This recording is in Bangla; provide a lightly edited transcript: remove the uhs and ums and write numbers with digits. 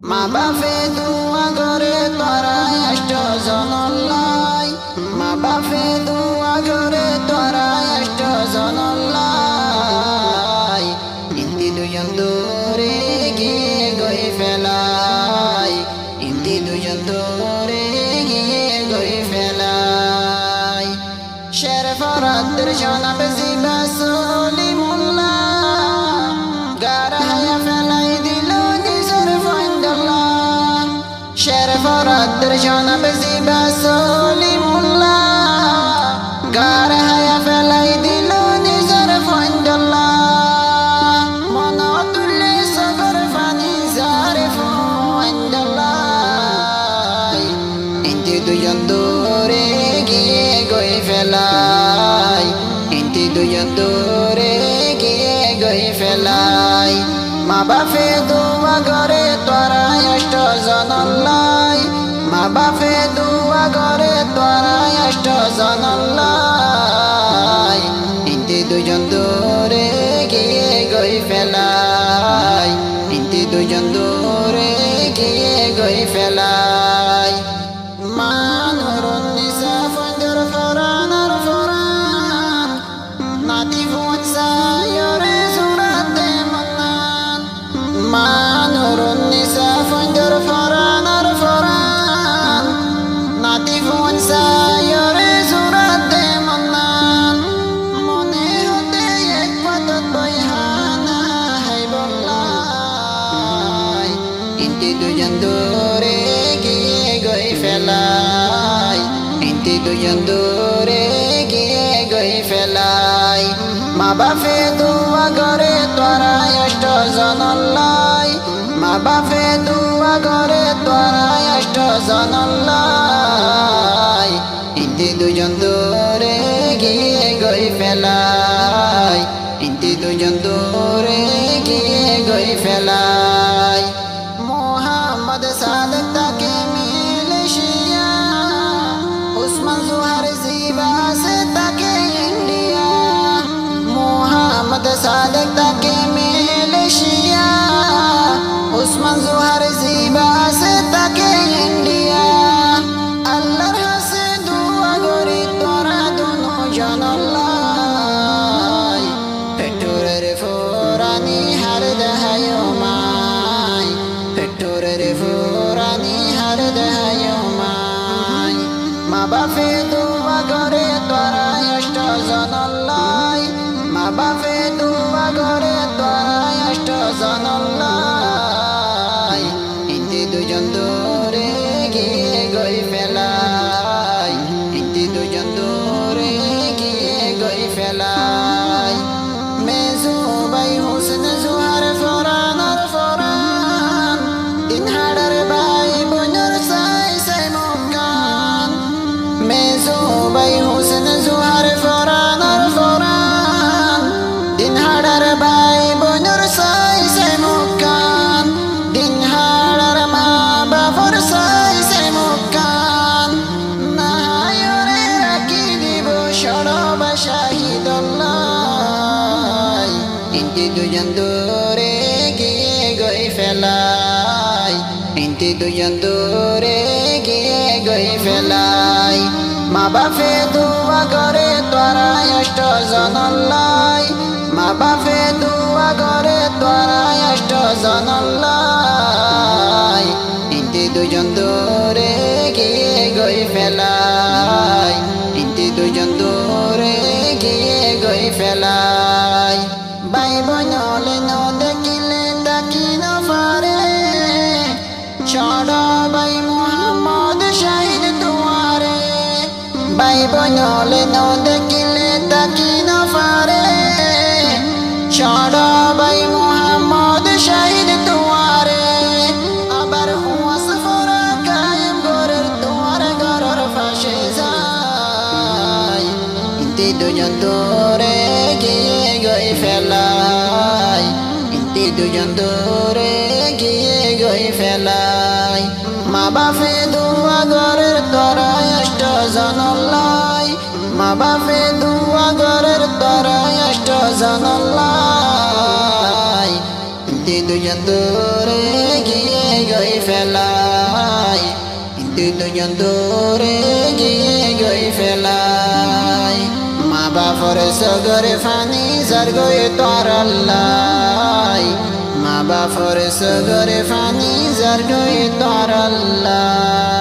মা বাপে দুয়া করে তোরা অষ্ট জনল্লাই, মা বাপে দুয়া করে তোরা অষ্ট জনল্লাই। ইন্দি দুজন দূরে গিয়ে গই ফেলাই, ইন্দি দুজন দূরে গিয়ে গই ফেলাই। শের ফরাদের জনাব জিবা সলিমুল্লাহ গার হায়া ফেলাই দিল নিজের ফয়দাল্লাহ। শের ফরাদের জনাব জিবা সলিমুল্লাহ গার হায়া ফেলাই দিল নিজের ফয়দাল্লাহ। মন তুলে সগর ফানি জারে ফয়দাল্লাহ। ইন্দি দুজন দূরে গিয়ে গই ফেলাই, ইন্দি দুজন দূরে গিয়ে গই ফেলাই। মা বাপে দুয়া করে তোরা অষ্ট জনল্লাই, মা বাপে দুয়া করে তোরা অষ্ট জনল্লাই। ইন্দি দুজন দূরে গিয়ে গই ফেলাই, ইন্দি দুজন দূরে গিয়ে গই ফেলাই। মানুরুন নিসা ফন্দর ফরানার ফরান নাতি ফুন সায়রে সুরাতে মন্নান। মানুরুন নিসা ফন্দর ফরানার ফরান নাতি ফুন সায়রে সুরাতে মন্নান। মনে হতে এক পাতত বইহানা হাইবল্লাই। ইন্দি দুজন দূরে গিয়ে গই ফেলাই, ইন্দি দুজন দূরে গিয়ে গই ফেলাই। মা বাপে দুয়া করে তোরা অষ্ট জনল্লাই, মা বাপে দুয়া করে তোরা অষ্ট জনল্লাই। ইন্দি দুজন দূরে গিয়ে গই ফেলাই, ইন্দি দুজন দূরে গিয়ে গই ফেলাই। মোহাম্মদ সাদেক তাকে মিলেশিয়া, উসমান জোহার জিবা সে তাকে ইন্ডিয়া। মোহাম্মদ সাদেক তাকে মিলেশিয়া, উসমান জোহার জিবা সে তাকে ইন্ডিয়া। আল্লাহর হাসে দুয়া করি তোরা দুনো জনল্লাই। পেটুরের ফোরানি হার দেহায় মাই, পেটুরের ফোরানি হার দেহায় মাই। মা বাপে দুয়া করে তোরা অষ্ট জনল্লাই, মা বাপে দুয়া করে তোরা অষ্ট জনল্লাই। ইন্দি দুজন দূরে গিয়ে গই ফেলাই, ইন্দি দুজন দূরে গিয়ে গই ফেলাই। মেজু বাই হোসেন জোহার ফরানার ফরান দিন হাড়ার বাই বোনের সাই সাই মুকান। মেজু বাই হোসেন জোহার ফরানার ফরান দিন হাড়ার বাই বোনের সাই সাই মুকান। দিন হাড়ার মা বাপর সাই সাই মুকান। নাহায়রে রাখি দিব সরব শাহিদুল্লাহ। ইন্দি দুজন দূরে গিয়ে গই ফেলাই, ইন্দি দুজন দূরে গিয়ে গই ফেলাই। মা বাপে দুয়া করে তোরা অষ্ট জনল্লাই, মা বাপে দুয়া করে তোরা অষ্ট জনল্লাই। ইন্দি দুজন দূরে গিয়ে গই ফেলাই, ইন্দি দুজন দূরে গিয়ে গই ফেলাই। বাই বনলে ন দেখিলে তাকি ন পারে, ছড়া বাই মোহাম্মদ শাহিদ দুয়ারে। বাই বনলে ন দেখিলে তাকি ন পারে, ছড়া বাই মোহাম্মদ শাহিদ দুয়ারে। আবার হুয়াস ফরা কায়েম ঘরের দুয়ারে ঘরের ফাঁসে যায়। ইন্দি দুজন দূরে গিয়ে গই ফেলাই, ইন্দি দুজন দূরে গিয়ে গই ফেলাই। মা বাপে দুয়া ঘরের তোরা অষ্ট জনল্লাই, মা বাপে দুয়া ঘরের তোরা অষ্ট জনল্লাই। ইন্দি দুজন দূরে গিয়ে গই ফেলাই, দুই দুজন দূরে গিয়ে গই ফেলাই। মা বাপর সগরে ফানি যার গই তোর আল্লাহ, মা বাপর সগরে ফানি যার গই তোর আল্লাহ।